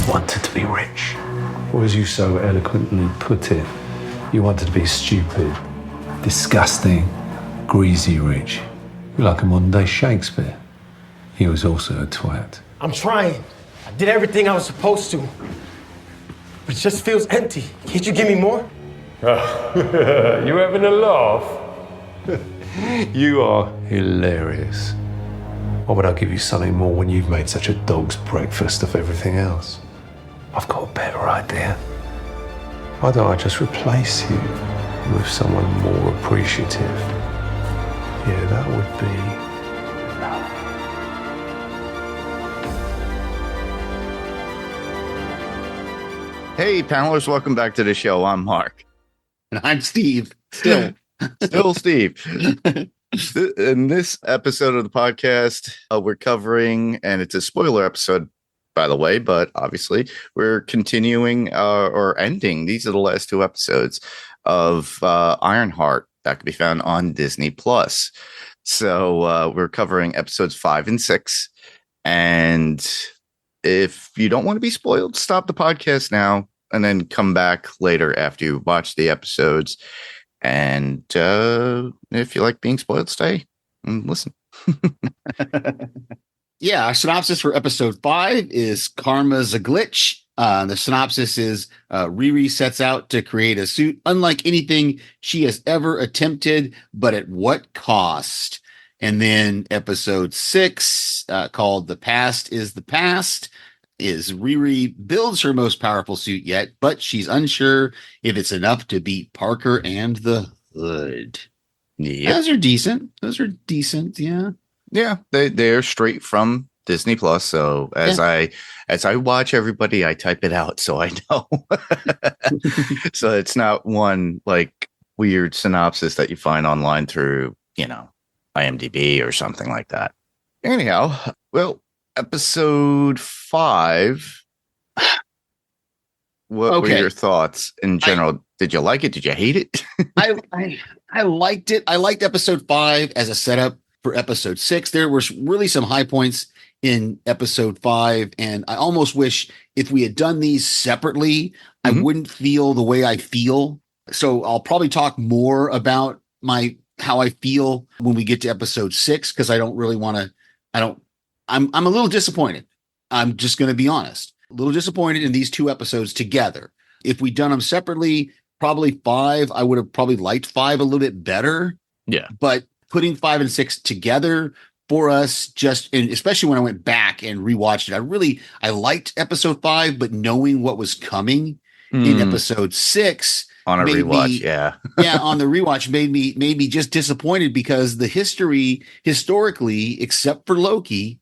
wanted to be rich. Or as you so eloquently put it, you wanted to be stupid, disgusting, greasy rich. You're like a modern-day Shakespeare. He was also a twat. I'm trying. I did everything I was supposed to. But it just feels empty. Can't you give me more? You having a laugh? You are hilarious. Why would I give you something more when you've made such a dog's breakfast of everything else? I've got a better idea. Why don't I just replace you with someone more appreciative? Yeah, that would be love. Hey, panelists, welcome back to the show. I'm Mark. And I'm Steve. Still Steve. In this episode of the podcast, we're covering, and it's a spoiler episode, by the way, but obviously we're continuing or ending. These are the last two episodes of Ironheart that can be found on Disney Plus. So we're covering episodes 5 and 6. And if you don't want to be spoiled, stop the podcast now and then come back later after you watch the episodes. And if you like being spoiled, stay and listen. Yeah, our synopsis for episode 5 is Karma's a Glitch. The synopsis is Riri sets out to create a suit unlike anything she has ever attempted, but at what cost? And then episode 6, called The Past is the Past, is Riri builds her most powerful suit yet, but she's unsure if it's enough to beat Parker and the Hood. Yep. Those are decent. Yeah. Yeah, they're straight from Disney Plus. So as I watch everybody, I type it out so I know. So it's not one like weird synopsis that you find online through, IMDb or something like that. Anyhow, well, episode 5. What were your thoughts in general? Did you like it? Did you hate it? I liked it. I liked episode 5 as a setup for episode 6. There were really some high points in episode 5, and I almost wish if we had done these separately, I wouldn't feel the way I feel. So I'll probably talk more about how I feel when we get to episode 6, because I don't really want to. I'm a little disappointed. I'm just going to be honest. A little disappointed in these two episodes together. If we'd done them separately, probably 5, I would have probably liked 5 a little bit better. Yeah. But putting 5 and 6 together for us, and especially when I went back and rewatched it, I liked episode 5, but knowing what was coming in episode 6 on a rewatch, on the rewatch made me just disappointed, because the historically, except for Loki,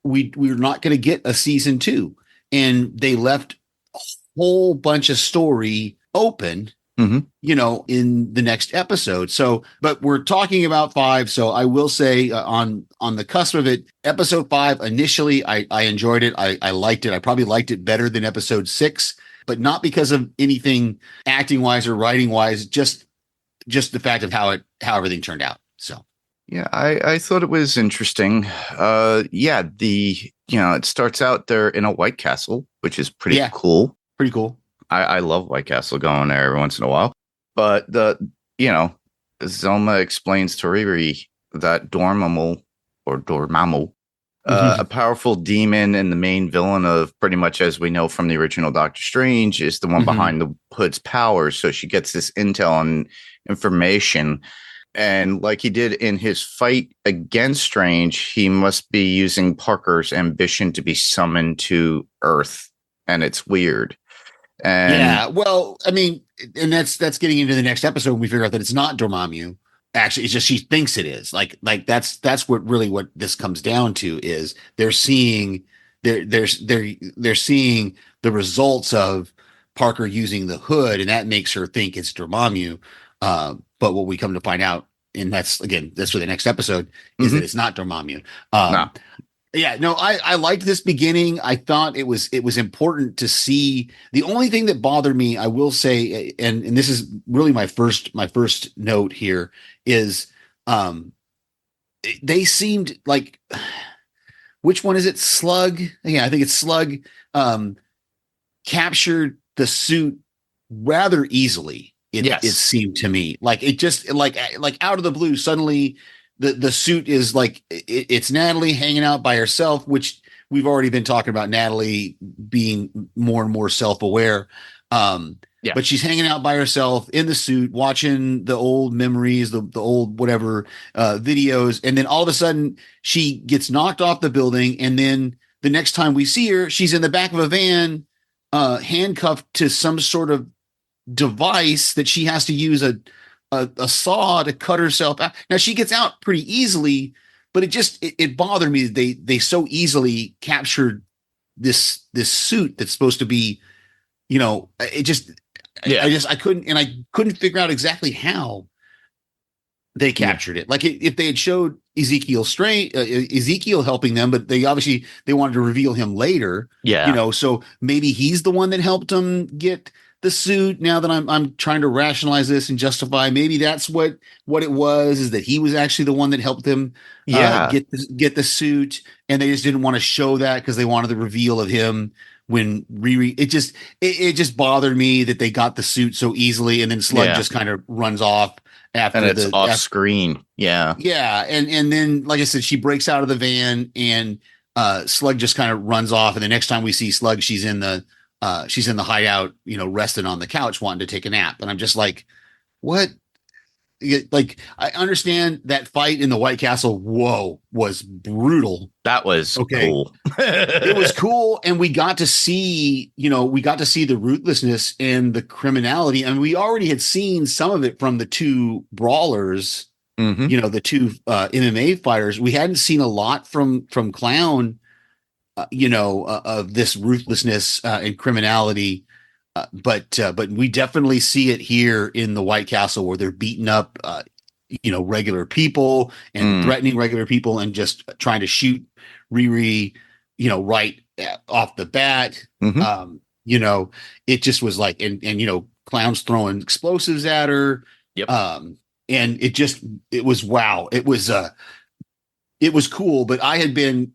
we're not going to get a season 2, and they left a whole bunch of story open. In the next episode. So, but we're talking about 5. So I will say on the cusp of it, episode 5, initially, I enjoyed it. I liked it. I probably liked it better than episode 6, but not because of anything acting wise or writing wise, just the fact of how everything turned out. So. Yeah, I thought it was interesting. It starts out there in a White Castle, which is pretty cool. Pretty cool. I love White Castle, going there every once in a while. But Zelma explains to Riri that Dormammu, a powerful demon and the main villain of pretty much, as we know from the original Doctor Strange, is the one behind the Hood's powers. So she gets this intel and information. And like he did in his fight against Strange, he must be using Parker's ambition to be summoned to Earth. And it's weird. And well, I mean, and that's getting into the next episode when we figure out that it's not Dormammu. Actually, it's just she thinks it is. Like that's what this comes down to, is they're seeing they're seeing the results of Parker using the Hood, and that makes her think it's Dormammu. But what we come to find out, and that's for the next episode, is that it's not Dormammu. No. Yeah, no, I liked this beginning. I thought it was important to see. The only thing that bothered me, I will say, and this is really my first note here, is they seemed like, which one is it? Slug? Yeah, I think it's Slug. captured the suit rather easily. It seemed to me like it just like out of the blue, suddenly the suit is like it's Natalie hanging out by herself, which we've already been talking about Natalie being more and more self-aware. But she's hanging out by herself in the suit, watching the old memories, the old whatever videos. And then all of a sudden she gets knocked off the building. And then the next time we see her, she's in the back of a van, handcuffed to some sort of device that she has to use a saw to cut herself out. Now she gets out pretty easily, but it bothered me that they so easily captured this suit that's supposed to be, I couldn't figure out exactly how they captured it. Like if they had showed Ezekiel helping them, but they wanted to reveal him later. Yeah. So maybe he's the one that helped them get the suit. Now that I'm trying to rationalize this and justify, maybe that's what it was, is that he was actually the one that helped them get the suit, and they just didn't want to show that because they wanted the reveal of him when Riri. It just bothered me that they got the suit so easily, and then Slug just kind of runs off after, and it's off screen. Yeah. And then, like I said, she breaks out of the van, and Slug just kind of runs off. And the next time we see Slug, she's in the hideout, resting on the couch, wanting to take a nap. And I'm just like, what? Like, I understand that fight in the White Castle. Whoa, was brutal. That was cool. It was cool. And we got to see, the ruthlessness and the criminality. I mean, we already had seen some of it from the two brawlers, the two MMA fighters. We hadn't seen a lot from Clown, of this ruthlessness and criminality. But we definitely see it here in the White Castle, where they're beating up, regular people and threatening regular people and just trying to shoot Riri, right off the bat. It just was like, and Clown's throwing explosives at her. Yep. And it was wow. It was cool, but I had been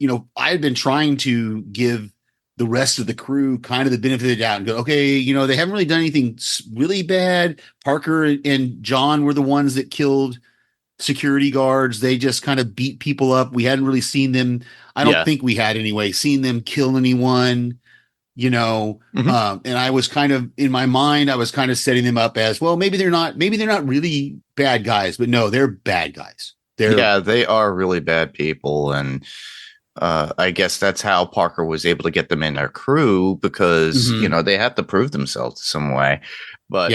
trying to give the rest of the crew kind of the benefit of the doubt and go, okay, they haven't really done anything really bad. Parker and John were the ones that killed security guards. They just kind of beat people up. We hadn't really seen them. I don't think we had anyway, seen them kill anyone, and I was kind of, in my mind, I was kind of setting them up as, well, maybe they're not really bad guys, but no, they're bad guys. They are really bad people. And I guess that's how Parker was able to get them in their crew, because they have to prove themselves some way. But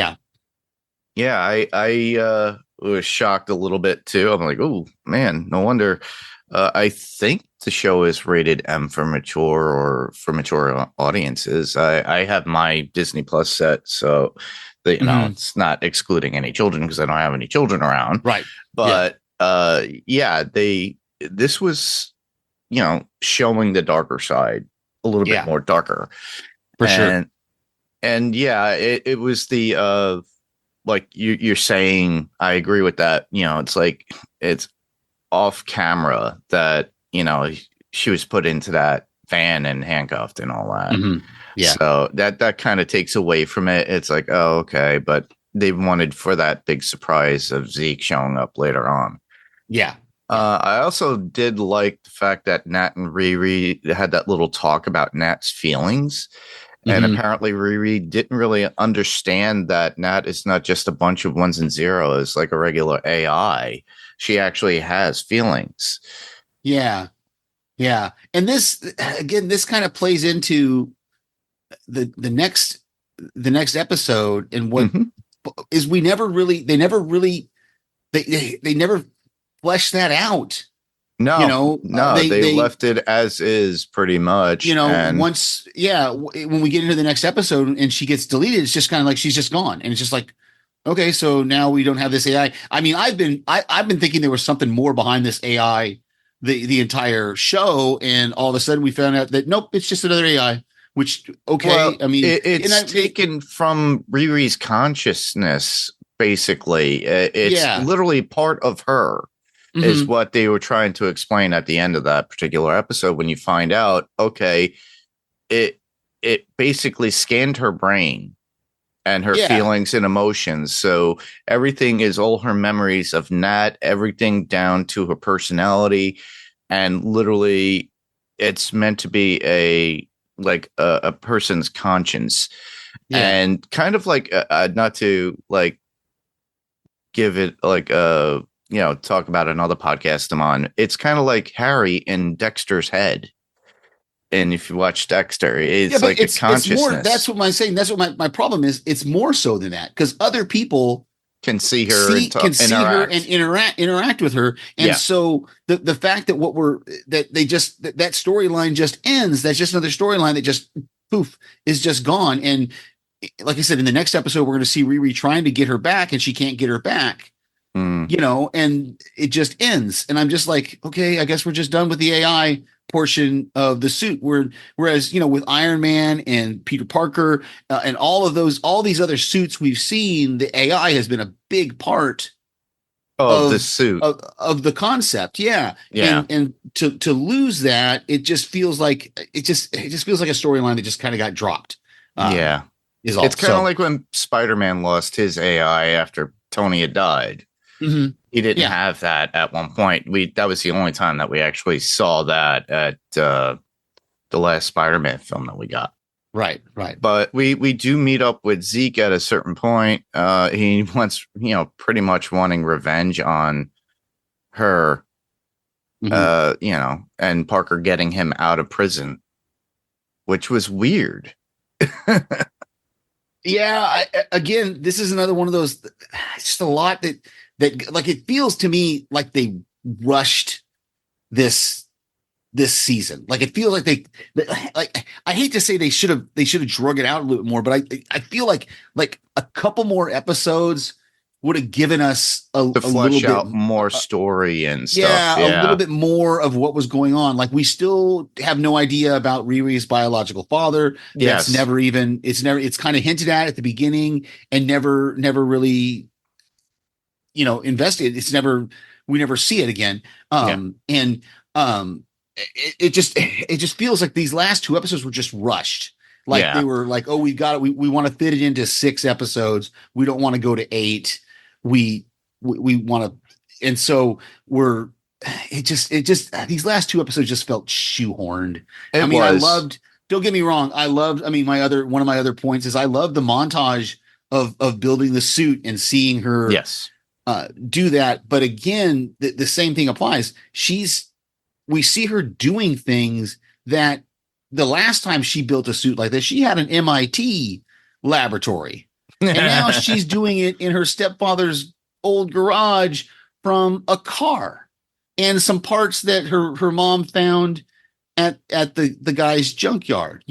I was shocked a little bit too. I'm like, oh man, no wonder. I think the show is rated M for mature, or for mature audiences. I have my Disney Plus set, so it's not excluding any children because I don't have any children around. Right. But this was, showing the darker side a little bit more darker. For sure. And it was the, like you're saying, I agree with that. It's like, it's off camera that, she was put into that van and handcuffed and all that. Yeah. So that kind of takes away from it. It's like, oh, okay. But they wanted for that big surprise of Zeke showing up later on. Yeah. I also did like the fact that Nat and Riri had that little talk about Nat's feelings. And apparently Riri didn't really understand that Nat is not just a bunch of ones and zeros like a regular AI. She actually has feelings. Yeah. Yeah. And this kind of plays into the next episode, and what is they never flesh that out. No, they left it as is pretty much. When we get into the next episode and she gets deleted, it's just kind of like she's just gone, and it's just like, okay, so now we don't have this AI. I mean, I've been thinking there was something more behind this AI the entire show, and all of a sudden we found out that nope, it's just another AI. Which I mean, it's taken from Riri's consciousness. Basically, it's literally part of her. Is what they were trying to explain at the end of that particular episode, when you find out, okay, it it basically scanned her brain and her feelings and emotions. So everything is all her memories of Nat, everything down to her personality. And literally it's meant to be a person's conscience. And kind of like, not to like give it like, talk about another podcast I'm on. It's kind of like Harry in Dexter's head. And if you watch Dexter, it's like a consciousness. It's more, that's what I'm saying. That's what my problem is. It's more so than that, because other people can see her, and interact with her. And so the fact that that storyline just ends, that's just another storyline that just poof is just gone. And like I said, in the next episode, we're going to see Riri trying to get her back, and she can't get her back. And it just ends. And I'm just like, okay, I guess we're just done with the AI portion of the suit. Whereas, with Iron Man and Peter Parker and all these other suits we've seen, the AI has been a big part of the suit of the concept. And to lose that, it just feels like a storyline that just kind of got dropped. It's kind of like when Spider-Man lost his AI after Tony had died. Mm-hmm. He didn't have that at one point. That was the only time that we actually saw that at the last Spider-Man film that we got. Right. But we do meet up with Zeke at a certain point. He wants, pretty much wanting revenge on her, and Parker getting him out of prison, which was weird. Again, this is another one of those, just a lot that like, it feels to me like they rushed this season. Like, it feels like I hate to say they should have drug it out a little bit more, but I feel like a couple more episodes would have given us a flesh out more story and stuff. A little bit more of what was going on. Like, we still have no idea about Riri's biological father. It's kind of hinted at the beginning and never really, invested. We never see it again. It just feels like these last two episodes were just rushed. Like, they were like, oh, we want to fit it into 6 episodes. We don't want to go to 8. We want to, and so these last 2 episodes just felt shoehorned. Don't get me wrong. One of my other points is I love the montage of building the suit and seeing her do that. But again, the same thing applies. We see her doing things that the last time she built a suit like this, she had an MIT laboratory. And now she's doing it in her stepfather's old garage from a car and some parts that her mom found at the guy's junkyard,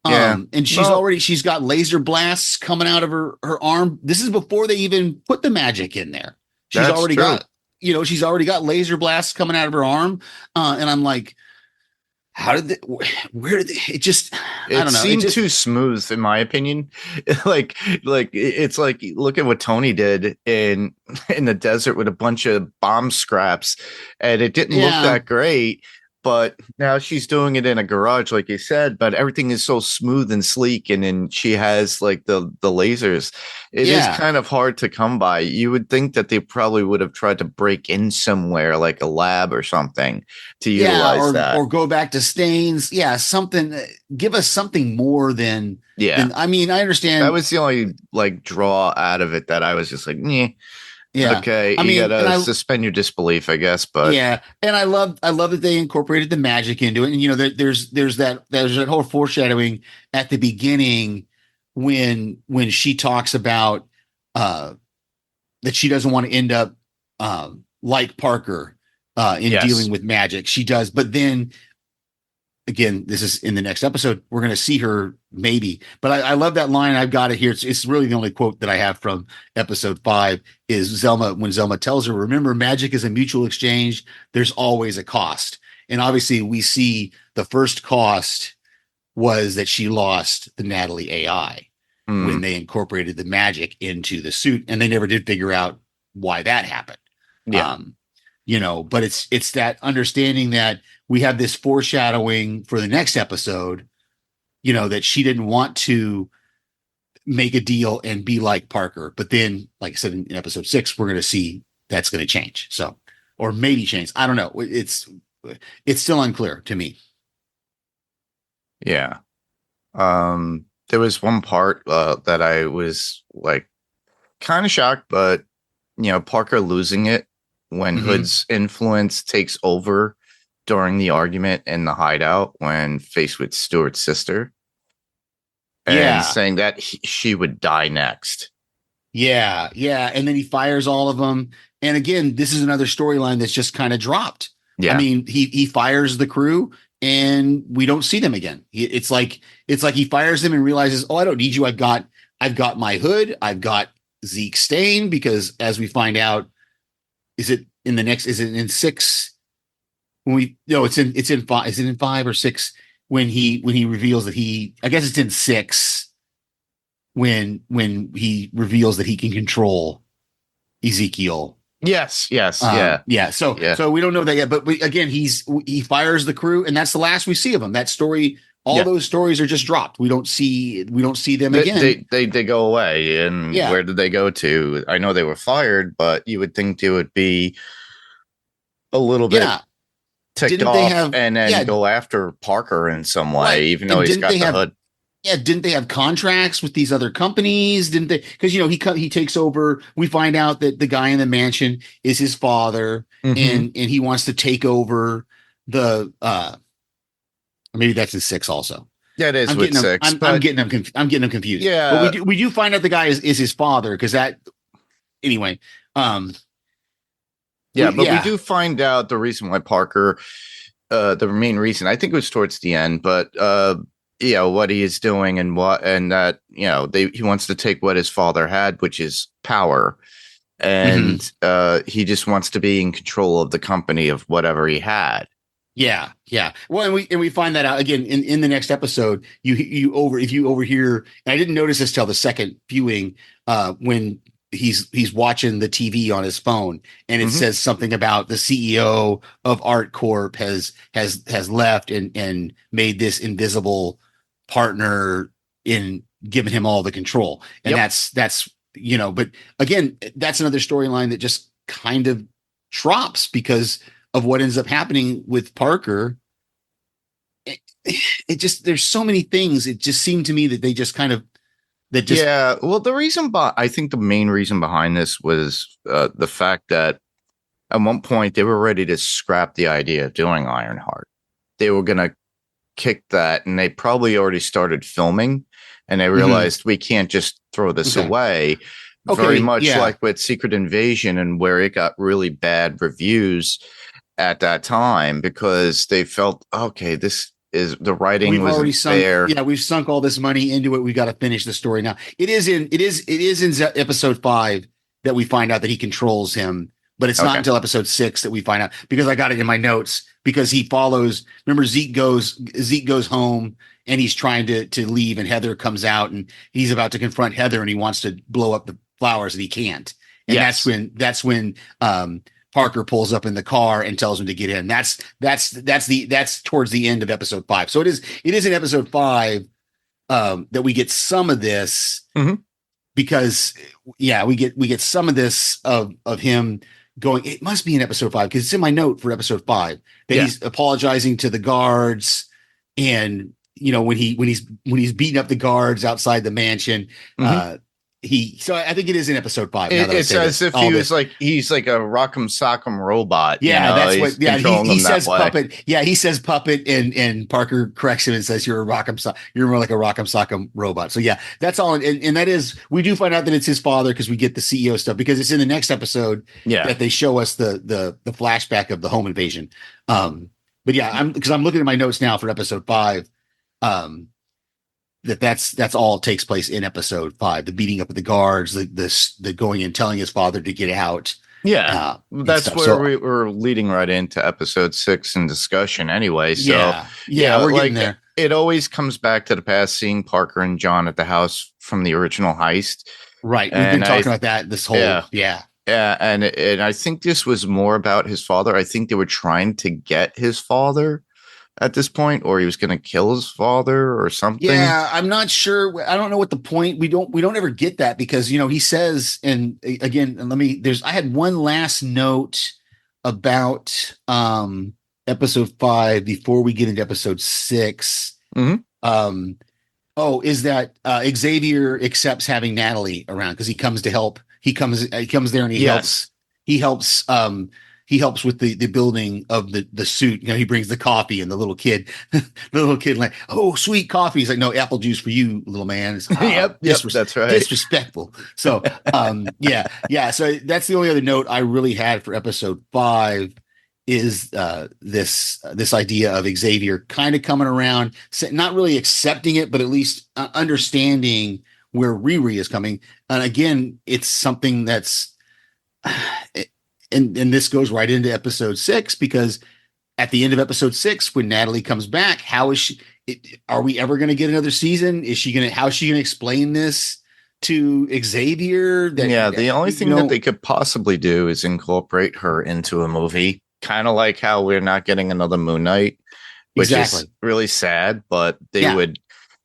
and she's got laser blasts coming out of her arm. This is before they even put the magic in there. She's already got laser blasts coming out of her arm. And I'm like, where did it just, I don't know. It seemed too smooth, in my opinion. like it's like, look at what Tony did in the desert with a bunch of bomb scraps, and it didn't look that great. But now she's doing it in a garage, like you said, but everything is so smooth and sleek. And then she has like the lasers. It is kind of hard to come by. You would think that they probably would have tried to break in somewhere, like a lab or something, to utilize that. Or go back to Staines. Yeah, something. Give us something more than. I understand. That was the only like draw out of it that I was just like, yeah. Yeah. Okay. You gotta suspend your disbelief, I guess. But and I love that they incorporated the magic into it. And there's that whole foreshadowing at the beginning when she talks about that she doesn't want to end up like Parker in dealing with magic. She does, but then again, this is in the next episode. We're going to see her maybe, but I love that line. I've got it here. It's really the only quote that I have from episode 5 is when Zelma tells her, remember, magic is a mutual exchange. There's always a cost. And obviously we see the first cost was that she lost the Natalie AI when they incorporated the magic into the suit, and they never did figure out why that happened. But it's that understanding that we have this foreshadowing for the next episode that she didn't want to make a deal and be like Parker. But then, like I said, in episode 6, we're going to see that's going to change. So, or maybe change. I don't know. It's still unclear to me. Yeah. There was one part that I was like kind of shocked, but Parker losing it when Hood's influence takes over during the argument in the hideout when faced with Stewart's sister. And saying that she would die next. Yeah. And then he fires all of them. And again, this is another storyline that's just kind of dropped. Yeah. I mean, he fires the crew and we don't see them again. It's like he fires them and realizes, oh, I don't need you. I've got my Hood. I've got Zeke Stain, because as we find out, is it in 6? It's in 5. Is it in 5 or 6? When he reveals that I guess it's in 6 when he reveals that he can control Ezekiel. Yes. Yeah. So we don't know that yet, but again, he fires the crew, and that's the last we see of him. That story, those stories are just dropped. We don't see them again. They go away, and where did they go to? I know they were fired, but you would think they would be a little bit ticked off and then go after Parker in some way, even though he's got the hood. Yeah, didn't they have contracts with these other companies? Didn't they? Because he takes over. We find out that the guy in the mansion is his father, and he wants to take over the. Maybe that's in 6 also. Yeah, it is with 6. I'm getting them confused. Yeah, but we do find out the guy is his father, because that. Anyway. We do find out the reason why Parker, the main reason, I think it was towards the end, but what he is doing and that, he wants to take what his father had, which is power. And he just wants to be in control of the company of whatever he had. Yeah. Well, and we find that out again in the next episode. If you overhear, and I didn't notice this till the second viewing, when he's watching the TV on his phone, and it says something about the CEO of Art Corp has left and made this invisible partner in giving him all the control. And that's but again, that's another storyline that just kind of drops because of what ends up happening with Parker. It just, there's so many things. It just seemed to me that they just kind of, I think the main reason behind this was the fact that at one point they were ready to scrap the idea of doing Ironheart. They were going to kick that, and they probably already started filming, and they realized we can't just throw this away. Very much like with Secret Invasion, and where it got really bad reviews at that time, because they felt, okay, this is the writing was there. Yeah, we've sunk all this money into it. We've got to finish the story now. It is in episode 5 that we find out that he controls him, but it's not until episode 6 that we find out, because I got it in my notes, because he follows. Remember, Zeke goes home and he's trying to leave, and Heather comes out and he's about to confront Heather, and he wants to blow up the flowers, and he can't. And that's when Parker pulls up in the car and tells him to get in. That's towards the end of episode 5. So it is in episode 5 that we get some of this, because we get some of this of him going. It must be in episode 5, because it's in my note for episode 5 that he's apologizing to the guards, and when he's beating up the guards outside the mansion. So I think it is in episode 5. It's as if he's like a rock'em sock'em robot. Yeah, that's what. Yeah, he says puppet. Yeah, he says puppet, and Parker corrects him and says you're more like a rock'em sock'em robot. So yeah, that's all. And that is, we do find out that it's his father, because we get the CEO stuff, because it's in the next episode that they show us the flashback of the home invasion. But yeah, I'm looking at my notes now for episode 5. That's all takes place in episode 5. The beating up of the guards, the going and telling his father to get out. Yeah, that's where we're leading right into episode 6 in discussion anyway. So we're getting there. It always comes back to the past, seeing Parker and John at the house from the original heist. Right. We've been talking about that this whole Yeah, and I think this was more about his father. I think they were trying to get his father at this point, or he was going to kill his father or something. Yeah, I'm not sure. I don't know what the point. We don't ever get that because he says, and again, I had one last note about episode 5 before we get into episode 6. Mm-hmm. Is that Xavier accepts having Natalie around because he comes to help. He comes there and he helps. He helps with the building of the suit. He brings the coffee and the little kid like, oh, sweet coffee. He's like, no, apple juice for you, little man. It's, yep, that's right. Disrespectful. So, yeah. So that's the only other note I really had for episode 5 is this idea of Xavier kind of coming around, not really accepting it, but at least understanding where Riri is coming. And again, it's something that's. And this goes right into episode 6 because at the end of episode 6, when Natalie comes back, how is she? Are we ever going to get another season? How is she going to explain this to Xavier? The only thing that they could possibly do is incorporate her into a movie, kind of like how we're not getting another Moon Knight, which is really sad. But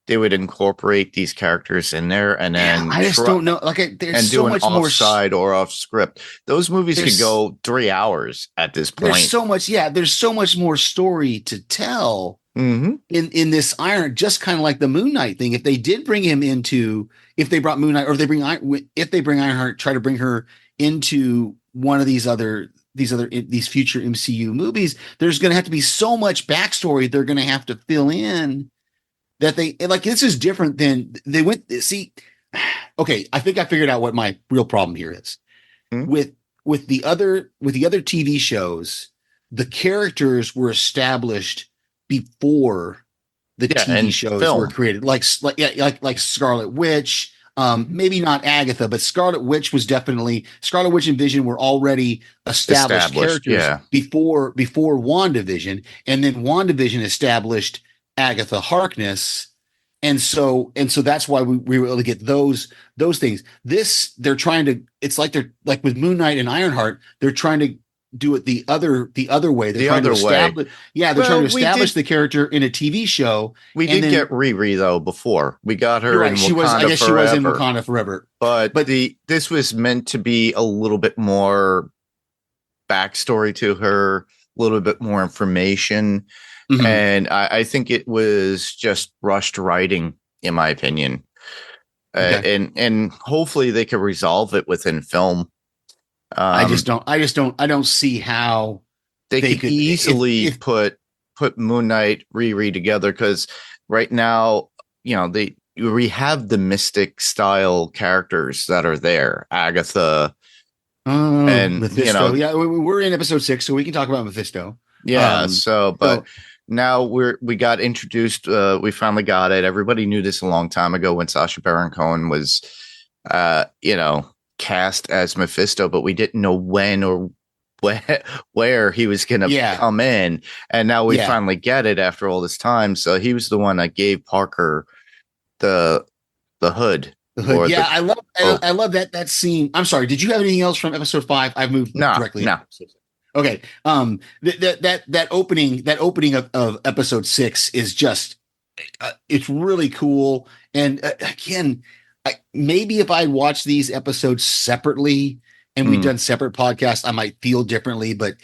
they would incorporate these characters in there, and then I just don't know. There's so much more offside or off script. Those movies could go 3 hours at this point. There's so much. Yeah, there's so much more story to tell in this Iron. Just kind of like the Moon Knight thing. If they did bring him into, if they brought Moon Knight, or if they bring Ironheart, try to bring her into one of these future MCU movies, there's going to have to be so much backstory they're going to have to fill in. That this is different than they went. See, okay, I think I figured out what my real problem here is with the other TV shows. The characters were established before the TV shows were created, like Scarlet Witch. Maybe not Agatha, but Scarlet Witch and Vision were already established characters before WandaVision, and then WandaVision established Agatha Harkness, and so that's why we were able to get those things. They're trying to. It's like they're like with Moon Knight and Ironheart. They're trying to do it the other way. They're trying to establish the character in a TV show. We did get Riri though before. We got her in Wakanda Forever. She was in Wakanda Forever. But this was meant to be a little bit more backstory to her, a little bit more information. Mm-hmm. And I think it was just rushed writing, in my opinion. And hopefully they could resolve it within film. I don't see how they could easily put Moon Knight, Riri together, because right now, we have the Mystic style characters that are there, Agatha and Mephisto. We're in episode 6, so we can talk about Mephisto. Now we got introduced. We finally got it. Everybody knew this a long time ago when Sacha Baron Cohen was, cast as Mephisto, but we didn't know when or where he was going to come in. And now we finally get it after all this time. So he was the one that gave Parker the hood. The hood. I love that scene. I'm sorry. Did you have anything else from episode 5? I've moved directly. No. Okay. That opening of episode 6 is just, it's really cool. And again, maybe if I watched these episodes separately and we'd done separate podcasts, I might feel differently, but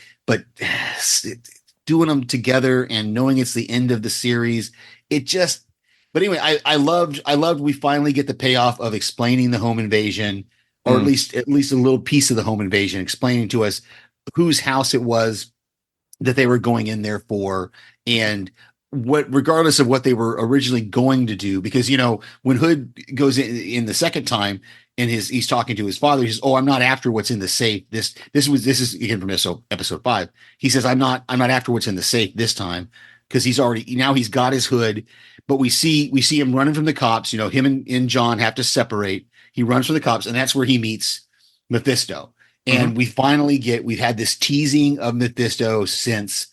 doing them together and knowing it's the end of the series, but anyway, I loved we finally get the payoff of explaining the home invasion, or at least a little piece of the home invasion, explaining to us whose house it was that they were going in there for, and regardless of what they were originally going to do, because when Hood goes in the second time and he's talking to his father, he says, "Oh, I'm not after what's in the safe. This is again from episode 5. He says, I'm not after what's in the safe this time," because he's got his hood. But we see him running from the cops. Him and John have to separate. He runs from the cops, and that's where he meets Mephisto. And we've had this teasing of Mephisto since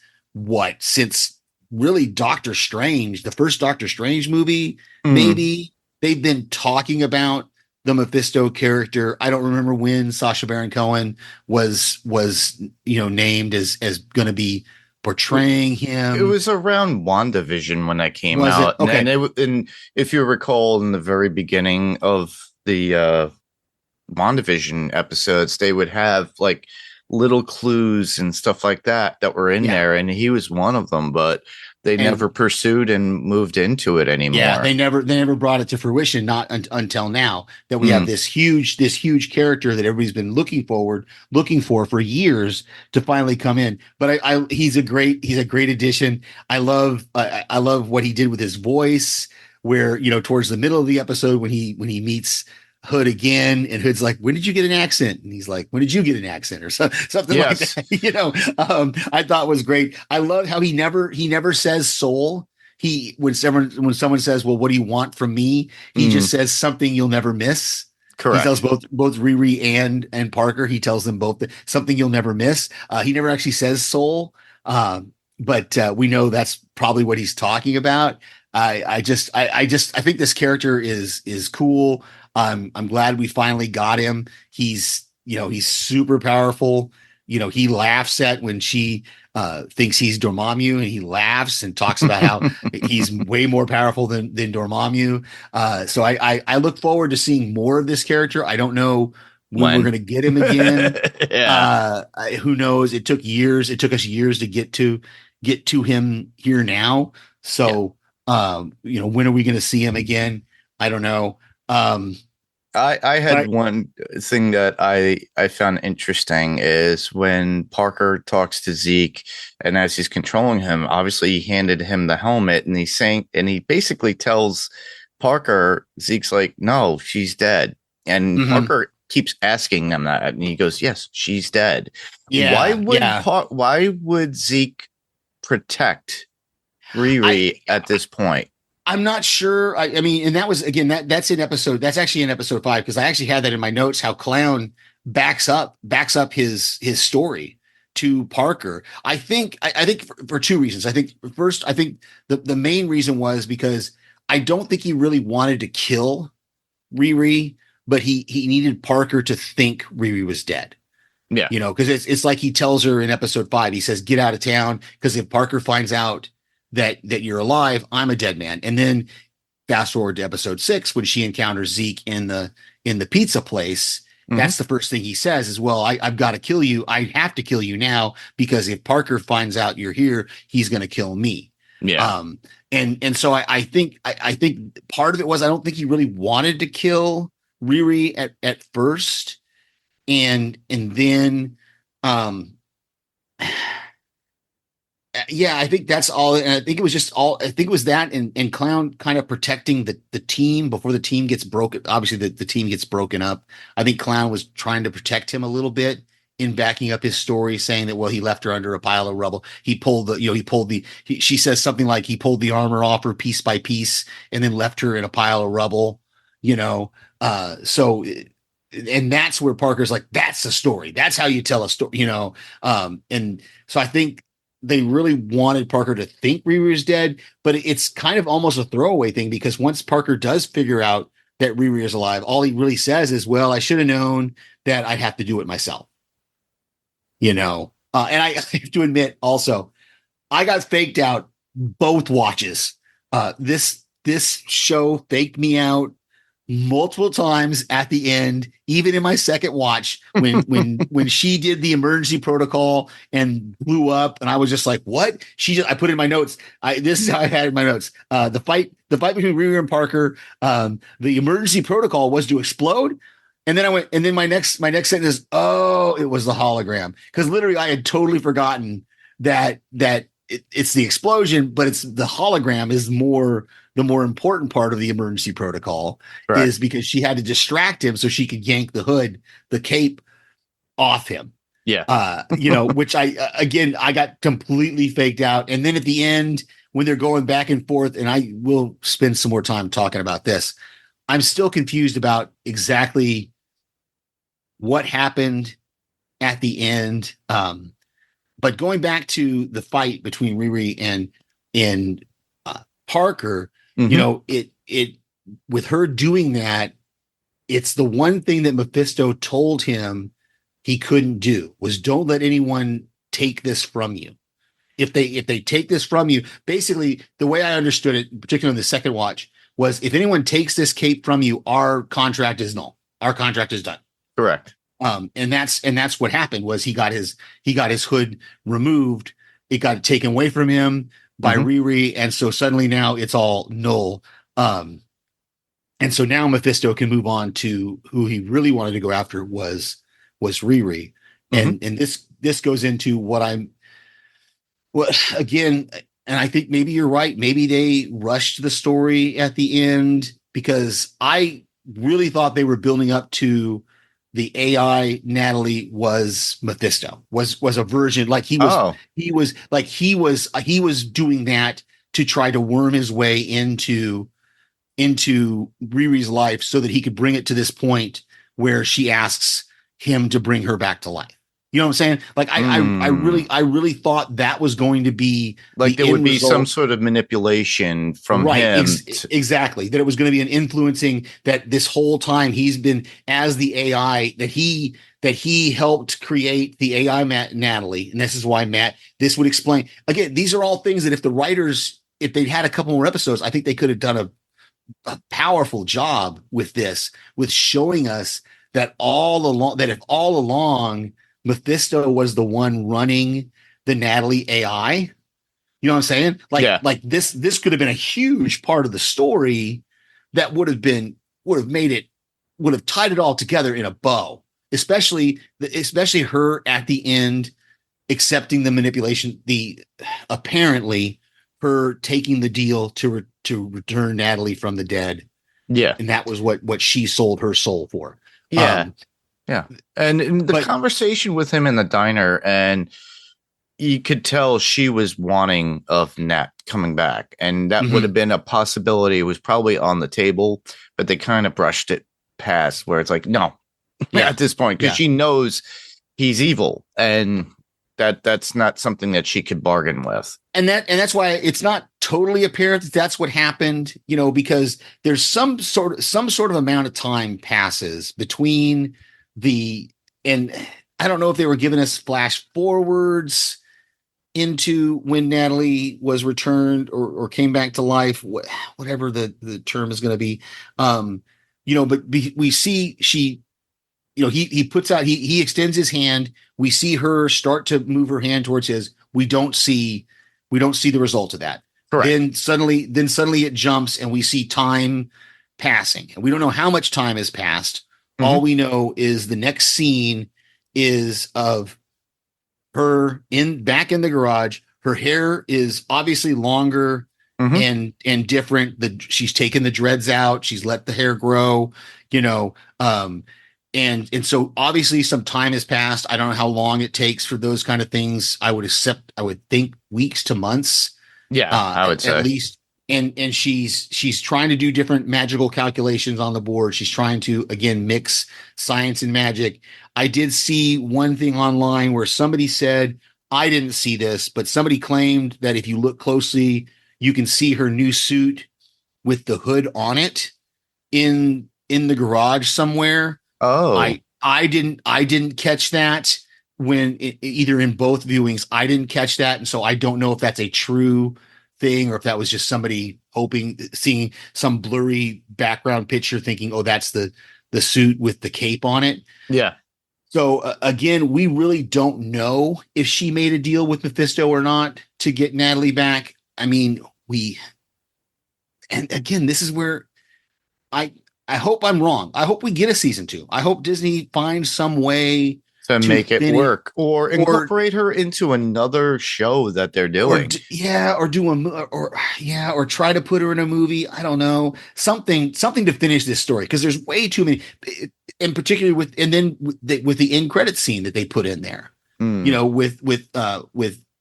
really Doctor Strange, the first Doctor Strange movie. Maybe they've been talking about the Mephisto character. I don't remember when Sacha Baron Cohen was named as going to be portraying him. It was around WandaVision when that came Was it? out. Okay. And if you recall, in the very beginning of the WandaVision episodes, they would have like little clues and stuff like that were in there, and he was one of them, but they never pursued and moved into it anymore. Yeah, they never brought it to fruition, not until now that we have this huge character that everybody's been looking for years to finally come in. But he's a great addition. I love what he did with his voice, where, you know, towards the middle of the episode when he meets Hood again, and Hood's like, "When did you get an accent?" And he's like, "When did you get an accent?" or something like that. You know, I thought was great. I love how he never says soul. When someone says, "Well, what do you want from me?" He just says something you'll never miss. Correct. He tells both Riri and Parker. He tells them both something you'll never miss. He never actually says soul, but we know that's probably what he's talking about. I think this character is cool. I'm glad we finally got him. He's super powerful. You know, he laughs at when she thinks he's Dormammu, and he laughs and talks about how he's way more powerful than Dormammu. So I look forward to seeing more of this character. I don't know when we're going to get him again. Who knows? It took years. It took us years to get to him here now. So, you know, when are we going to see him again? I don't know. I had one thing that I found interesting is when Parker talks to Zeke, and as he's controlling him, obviously he handed him the helmet, and he basically tells Parker, Zeke's like, "No, she's dead." And Parker keeps asking him that, and he goes, "Yes, she's dead." Yeah. Why would Zeke protect Riri at this point? I'm not sure. I mean, and that was, again, that's actually in episode 5, because I actually had that in my notes, how Clown backs up his story to Parker. I think for 2 reasons. I think first, the main reason was because I don't think he really wanted to kill Riri, but he needed Parker to think Riri was dead. Yeah. You know, because it's like he tells her in episode 5, he says, "Get out of town, because if Parker finds out that you're alive, I'm a dead man." And then fast forward to episode 6, when she encounters Zeke in the pizza place, that's the first thing he says is, "Well, I've got to kill you. I have to kill you now, because if Parker finds out you're here, he's going to kill me." Yeah. And so I think part of it was, I don't think he really wanted to kill Riri at first. And then, yeah, I think that's all. And I think it was that and Clown kind of protecting the team before the team gets broken. Obviously the team gets broken up. I think Clown was trying to protect him a little bit in backing up his story, saying that, well, he left her under a pile of rubble. She says something like he pulled the armor off her piece by piece and then left her in a pile of rubble, you know? And that's where Parker's like, that's the story. That's how you tell a story, you know? And so I think they really wanted Parker to think Riri is dead, but it's kind of almost a throwaway thing, because once Parker does figure out that Riri is alive, all he really says is, "Well, I should have known that I'd have to do it myself." You know? And I have to admit also, I got faked out both watches. This show faked me out multiple times at the end, even in my second watch, when she did the emergency protocol and blew up, and I was just like, "What?" I put in my notes. This is how I had it in my notes. The fight between Riri and Parker. The emergency protocol was to explode, and then my next sentence is, "Oh, it was the hologram," because literally I had totally forgotten that it's the explosion, but it's the hologram is the more important part of the emergency protocol. Correct. Is because she had to distract him so she could yank the cape off him. Yeah. You know, which I got completely faked out. And then at the end, when they're going back and forth, and I will spend some more time talking about this, I'm still confused about exactly what happened at the end. But going back to the fight between Riri and Parker, you know, it with her doing that, it's the one thing that Mephisto told him he couldn't do was, "Don't let anyone take this from you." if they take this from you, basically the way I understood it, particularly in the second watch, was if anyone takes this cape from you, our contract is null. Our contract is done. Correct. And that's what happened was he got his hood removed. It got taken away from him by Riri. And so suddenly now it's all null. And so now Mephisto can move on to who he really wanted to go after was Riri. And this goes into again, and I think maybe you're right. Maybe they rushed the story at the end because I really thought they were building up to the AI Natalie was Mephisto, was a version like he was doing that to try to worm his way into Riri's life so that he could bring it to this point where she asks him to bring her back to life. You know what I'm saying? Like I really thought that was going to be like there would be some sort of manipulation from him. Exactly. That it was going to be an influencing that this whole time he's been as the AI that he helped create the AI Natalie. And this is why this would explain again, these are all things that if the writers, if they'd had a couple more episodes, I think they could have done a powerful job with this, with showing us that if all along Mephisto was the one running the Natalie AI. You know what I'm saying? Like this could have been a huge part of the story that would have tied it all together in a bow, especially her at the end accepting the manipulation, apparently her taking the deal to return Natalie from the dead. Yeah. And that was what she sold her soul for. Yeah. Yeah. And in the conversation with him in the diner, and you could tell she was wanting of Nat coming back. And that would have been a possibility. It was probably on the table, but they kind of brushed it past where it's like, no, at this point, because she knows he's evil. And that's not something that she could bargain with. And that's why it's not totally apparent that that's what happened, because there's some sort of amount of time passes between and I don't know if they were giving us flash forwards into when Natalie was returned or came back to life, whatever the term is going to be. But we see she, he puts out, he extends his hand. We see her start to move her hand towards his. We don't see the result of that. Correct. Then suddenly it jumps and we see time passing. And we don't know how much time has passed. All we know is the next scene is of her back in the garage. Her hair is obviously longer and different. She's taken the dreads out. She's let the hair grow, and so obviously some time has passed. I don't know how long it takes for those kind of things. I would think weeks to months. Yeah, I would say at least. And she's trying to do different magical calculations on the board. She's trying to, again, mix science and magic. I did see one thing online where somebody said, I didn't see this, but somebody claimed that if you look closely, you can see her new suit with the hood on it in the garage somewhere. Oh, I didn't catch that either in both viewings. I didn't catch that. And so I don't know if that's a true thing or if that was just somebody seeing some blurry background picture thinking, oh, that's the suit with the cape on it. Yeah. So again, we really don't know if she made a deal with Mephisto or not to get Natalie back. I mean, and again, this is where I hope I'm wrong. I hope we get a season 2. I hope Disney finds some way to make it work or incorporate her into another show that they're doing. Or try to put her in a movie. I don't know, something to finish this story. Cause there's way too many, and particularly with the end credit scene that they put in there, with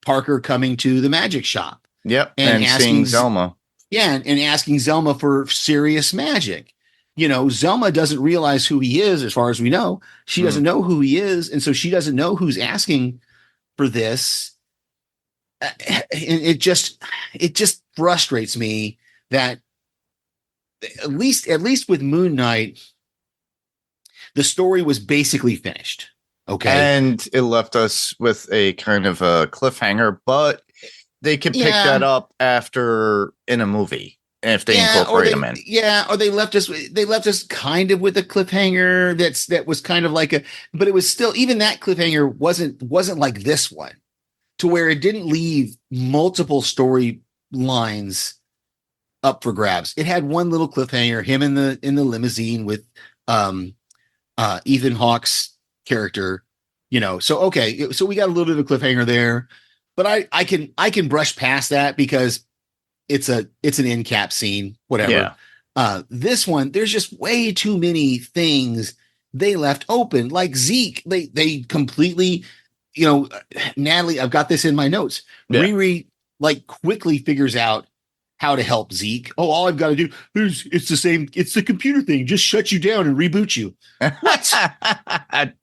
Parker coming to the magic shop. Yep. And asking Zelma. Yeah. And asking Zelma for serious magic. Zelma doesn't realize who he is, as far as we know. She doesn't know who he is. And so she doesn't know who's asking for this. And it just frustrates me that at least with Moon Knight, the story was basically finished. Okay. And it left us with a kind of a cliffhanger, but they could pick that up after in a movie if they incorporate them in. Yeah, or they left us kind of with a cliffhanger that was kind of like but it was still, even that cliffhanger wasn't like this one, to where it didn't leave multiple story lines up for grabs. It had one little cliffhanger, him in the limousine with Ethan Hawke's character, so okay, so we got a little bit of a cliffhanger there, but I can brush past that because it's an end cap scene, whatever. Yeah. This one, there's just way too many things they left open. Like Zeke, they completely, Natalie, I've got this in my notes. Yeah. Riri quickly figures out how to help Zeke. Oh, all I've got to do is it's the computer thing. Just shut you down and reboot you. What?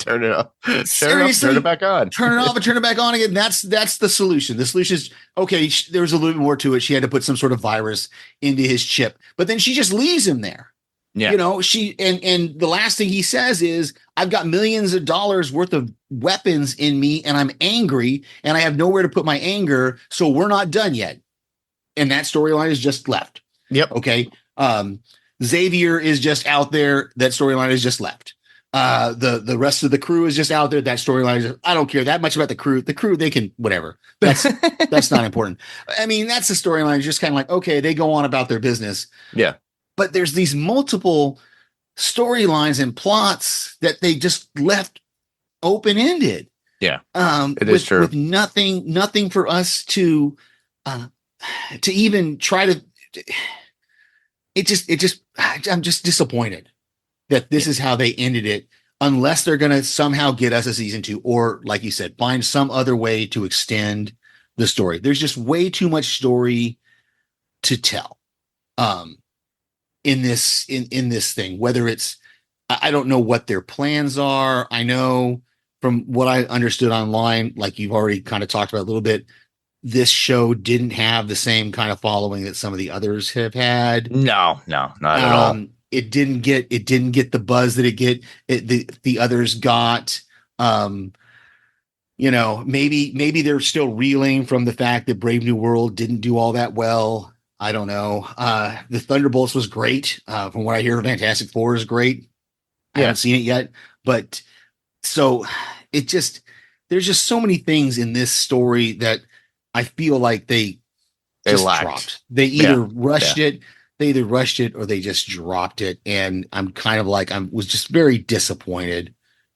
Turn it off. Seriously? Turn it back on. Turn it off and turn it back on again. That's the solution. The solution is, okay, there was a little bit more to it. She had to put some sort of virus into his chip, but then she just leaves him there. Yeah. She and the last thing he says is, I've got millions of dollars worth of weapons in me and I'm angry and I have nowhere to put my anger. So we're not done yet. And that storyline is just left. Yep. Okay. Xavier is just out there. That storyline is just left. The rest of the crew is just out there. That storyline is, I don't care that much about the crew. The crew, they can, whatever. That's not important. I mean, that's the storyline. Just kind of like, okay, they go on about their business. Yeah. But there's these multiple storylines and plots that they just left open-ended. Yeah. It is true. With nothing for us to even try to, I'm just disappointed that this is how they ended it, unless they're going to somehow get us a season 2, or like you said, find some other way to extend the story. There's just way too much story to tell in this thing, whether it's, I don't know what their plans are. I know from what I understood online, like you've already kind of talked about a little bit, this show didn't have the same kind of following that some of the others have had. No, not at all. It didn't get the buzz that the others got. Maybe they're still reeling from the fact that Brave New World didn't do all that well. I don't know. The Thunderbolts was great. From what I hear, Fantastic Four is great. I haven't seen it yet, but so there's just so many things in this story that I feel like they just dropped. They either rushed it, or they just dropped it. And I'm kind of like, was just very disappointed.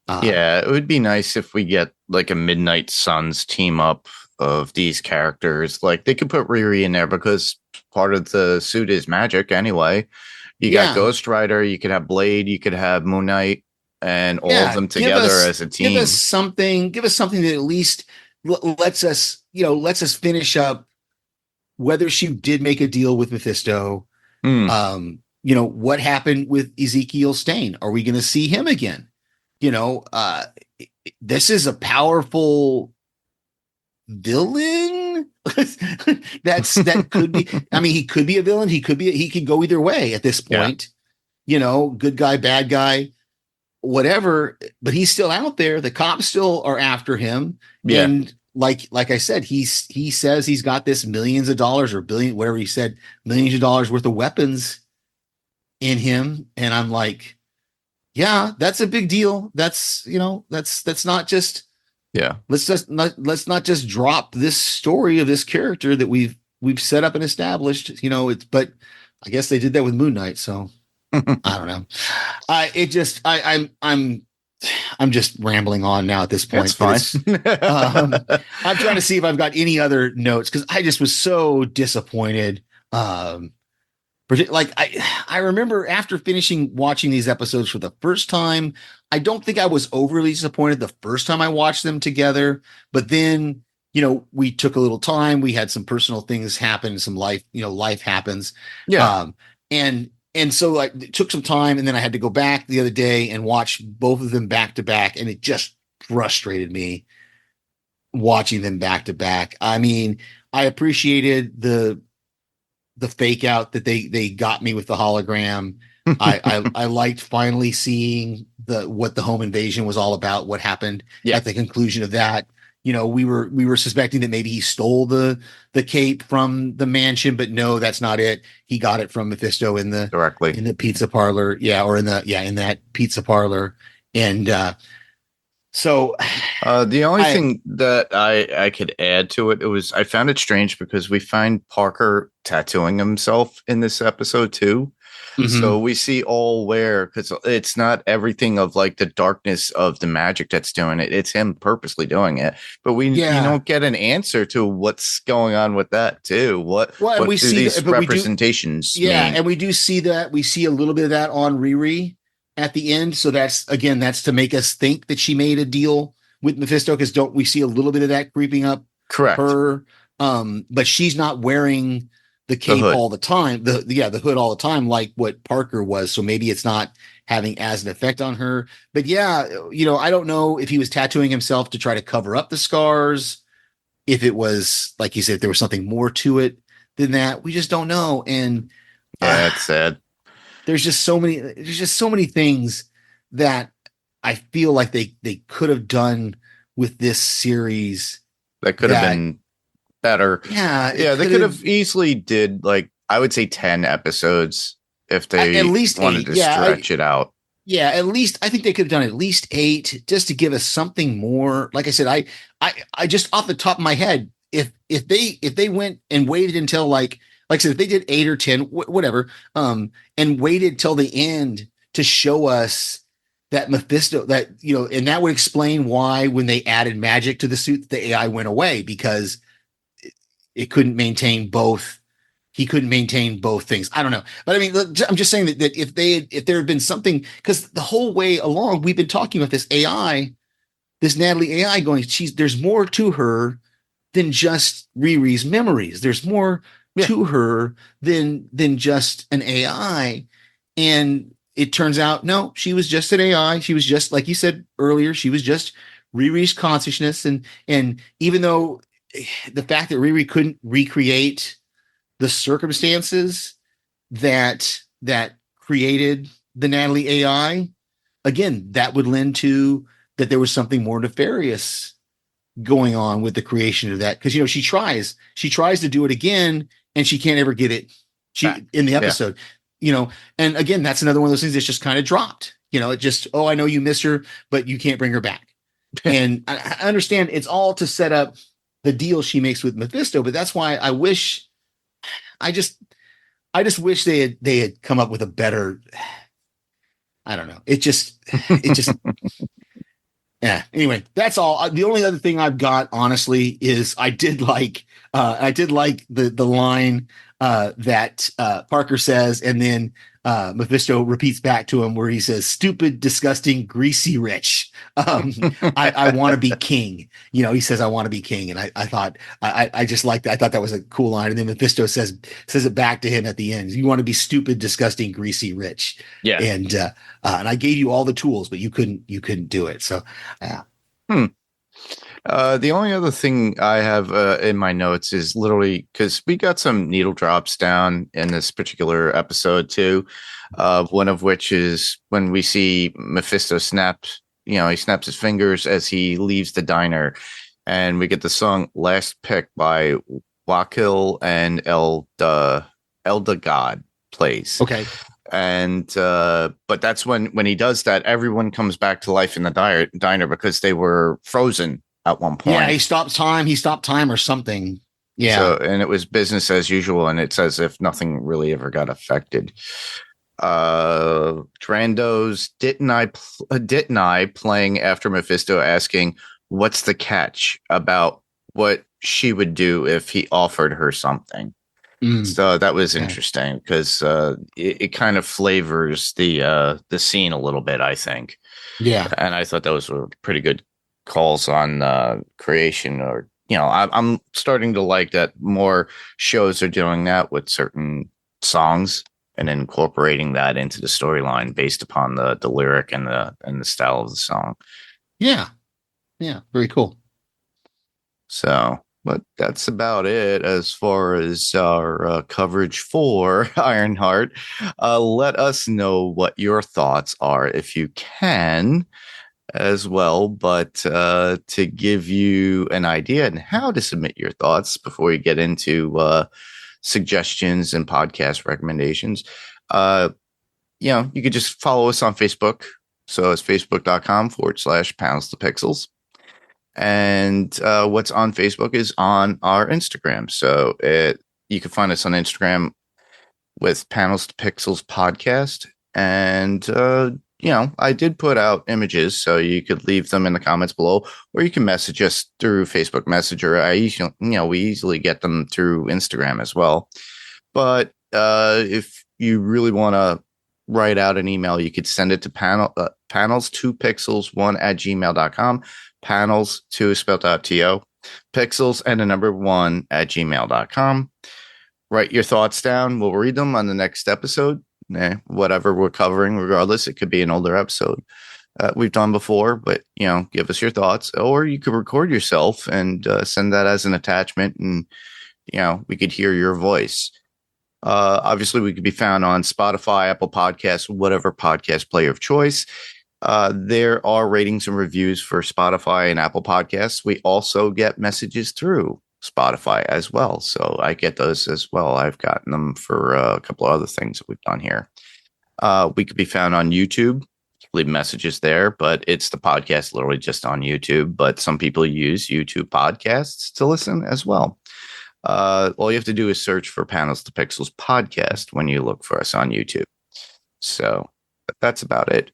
It would be nice if we get like a Midnight Suns team up of these characters. Like they could put Riri in there because part of the suit is magic anyway. You got Ghost Rider, you could have Blade, you could have Moon Knight, and all of them together as a team. Give us something that at least lets us finish up whether she did make a deal with Mephisto. What happened with Ezekiel Stane? Are we going to see him again? This is a powerful villain. that could be, I mean, he could be a villain. He could go either way at this point, good guy, bad guy, whatever, but he's still out there. The cops still are after him. Yeah. And like I said, he says he's got this millions of dollars or billion, whatever he said, millions of dollars worth of weapons in him. And I'm like, yeah, that's a big deal. That's not just, let's not just drop this story of this character that we've set up and established, but I guess they did that with Moon Knight. So I don't know. I'm just rambling on now at this point. That's fine. I'm trying to see if I've got any other notes, because I just was so disappointed. I remember after finishing watching these episodes for the first time, I don't think I was overly disappointed the first time I watched them together, but then, we took a little time. We had some personal things happen, some life happens. Yeah. And so it took some time, and then I had to go back the other day and watch both of them back to back. And it just frustrated me watching them back to back. I mean, I appreciated the fake out that they got me with the hologram. I liked finally seeing what the home invasion was all about, what happened at the conclusion of that. we were suspecting that maybe he stole the cape from the mansion, but no, that's not it. He got it from Mephisto in the Directly. pizza parlor. Yeah. Or in that pizza parlor. And, so the only thing that I could add to it, I found it strange because we find Parker tattooing himself in this episode too. Mhm. So we see all where, because it's not everything of like the darkness of the magic that's doing it. It's him purposely doing it. But you don't get an answer to what's going on with that too. What do these representations mean? And we do see that. We see a little bit of that on Riri at the end. So that's to make us think that she made a deal with Mephisto, because don't we see a little bit of that creeping up Correct. her? But she's not wearing the cape all the time, the hood all the time, like what Parker was. So maybe it's not having as an effect on her. But yeah, I don't know if he was tattooing himself to try to cover up the scars, if it was, like you said, if there was something more to it than that. We just don't know. And that's sad. There's just so many things that I feel like they could have done with this series that could have been better. Yeah. They could have easily did, like, I would say 10 episodes if they at least wanted 8. to stretch it out. Yeah, at least I think they could have done at least 8 just to give us something more. Like I said, I just off the top of my head, if they went and waited until like I said, if they did 8 or 10, whatever, and waited till the end to show us that Mephisto, and that would explain why when they added magic to the suit, the AI went away, because it couldn't maintain both. He couldn't maintain both things. I don't know. But I mean, I'm just saying that if there had been something, because the whole way along, we've been talking about this AI, this Natalie AI going, there's more to her than just Riri's memories. There's more to her than just an AI. And it turns out, no, she was just an AI. She was just, like you said earlier, she was just Riri's consciousness. And even though the fact that Riri couldn't recreate the circumstances that created the Natalie AI, again, that would lend to that there was something more nefarious going on with the creation of that. Because she tries to do it again, and she can't ever get it. In the episode, and again, that's another one of those things that's just kind of dropped. It just, I know you miss her, but you can't bring her back. And I understand it's all to set up the deal she makes with Mephisto, but that's why I just wish they had come up with a better, I don't know. It just yeah. Anyway, that's all. The only other thing I've got, honestly, is I did like the line that Parker says, and then Mephisto repeats back to him, where he says, "Stupid, disgusting, greasy, rich. I want to be king." He says, "I want to be king," and I thought I just liked that. I thought that was a cool line. And then Mephisto says it back to him at the end. "You want to be stupid, disgusting, greasy, rich." Yeah. And I gave you all the tools, but you couldn't do it. So, the only other thing I have in my notes is literally, because we got some needle drops down in this particular episode too. One of which is when we see Mephisto snaps his fingers as he leaves the diner, and we get the song "Last Pick" by Wakil and Elda God plays. okay. And but that's when he does that, everyone comes back to life in the diner because they were frozen at one point. Yeah, he stopped time or something. Yeah. So, and it was business as usual, and it's as if nothing really ever got affected. Trando's didn't I playing after Mephisto asking what's the catch about what she would do if he offered her something. So that was interesting, because it kind of flavors the scene a little bit, I think. Yeah. And I thought those were pretty good calls on creation. Or I'm starting to like that more shows are doing that with certain songs and incorporating that into the storyline based upon the lyric and the style of the song. Yeah. Very cool. So, but that's about it as far as our coverage for Ironheart. Let us know what your thoughts are, if you can. as well. But to give you an idea on how to submit your thoughts before you get into suggestions and podcast recommendations, you could just follow us on Facebook. So it's facebook.com/Pounds to Pixels. And what's on Facebook is on our Instagram. So you can find us on Instagram with Panels to Pixels podcast. And, I did put out images, so you could leave them in the comments below, or you can message us through Facebook Messenger. We easily get them through Instagram as well. But if you really want to write out an email, you could send it to panels2pixels1@gmail.com. Panels 2 is spelled out TO, pixels and the number 1@gmail.com. Write your thoughts down. We'll read them on the next episode. Whatever we're covering, regardless, it could be an older episode we've done before, but give us your thoughts, or you could record yourself and send that as an attachment, and we could hear your voice. Obviously, we could be found on Spotify, Apple Podcasts, whatever podcast player of choice. There are ratings and reviews for Spotify and Apple Podcasts. We also get messages through Spotify as well. So I get those as well. I've gotten them for a couple of other things that we've done here. We could be found on YouTube. Leave messages there, but it's the podcast literally just on YouTube. But some people use YouTube podcasts to listen as well. All you have to do is search for Panels to Pixels podcast when you look for us on YouTube. So that's about it.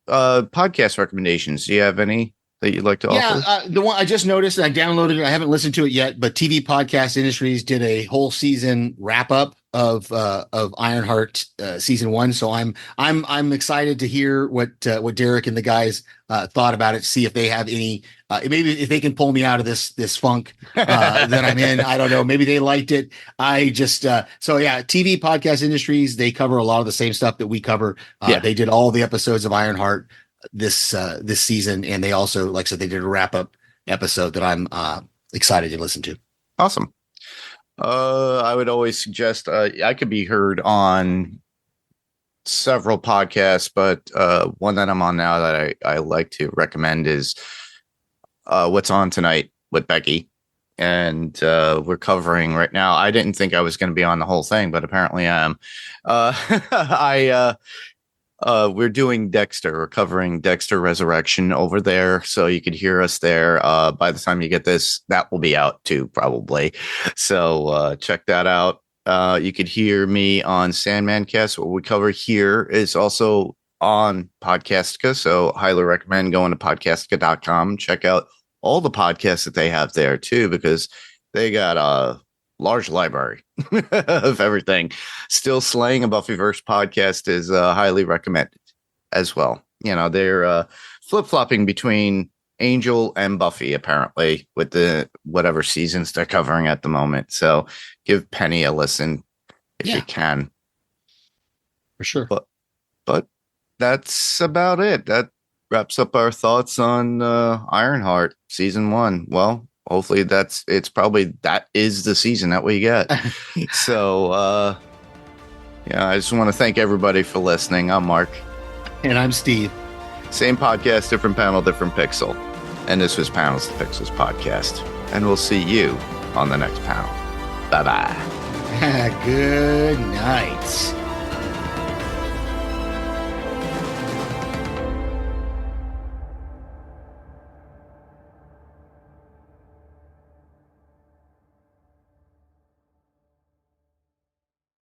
Podcast recommendations. Do you have any that you'd like to offer? The one I just noticed, and I downloaded it. I haven't listened to it yet, but TV Podcast Industries did a whole season wrap up of Ironheart season 1. So I'm excited to hear what Derek and the guys thought about it. See if they have any, maybe if they can pull me out of this funk that I'm in. I don't know. Maybe they liked it. I just TV Podcast Industries, they cover a lot of the same stuff that we cover. They did all the episodes of Ironheart this season, and they also, like I said, they did a wrap up episode that I'm excited to listen to. Awesome. I would always suggest I could be heard on several podcasts, but one that I'm on now that I like to recommend is What's On Tonight with Becky. And we're covering right now. I didn't think I was going to be on the whole thing, but apparently I am. We're doing Dexter. We're covering Dexter Resurrection over there, so you could hear us there. By the time you get this, that will be out too, probably. So check that out. You could hear me on Sandman Cast. What we cover here is also on Podcastica, so highly recommend going to podcastica.com. Check out all the podcasts that they have there too, because they got a large library of everything. Still Slaying a Buffyverse podcast is highly recommended as well. They're flip-flopping between Angel and Buffy, apparently, with the whatever seasons they're covering at the moment. So give Penny a listen if you can. For sure. But that's about it. That wraps up our thoughts on Ironheart season 1. Well, hopefully that is the season that we get. So, I just want to thank everybody for listening. I'm Mark. And I'm Steve. Same podcast, different panel, different pixel. And this was Panels to Pixels podcast. And we'll see you on the next panel. Bye-bye. Good night.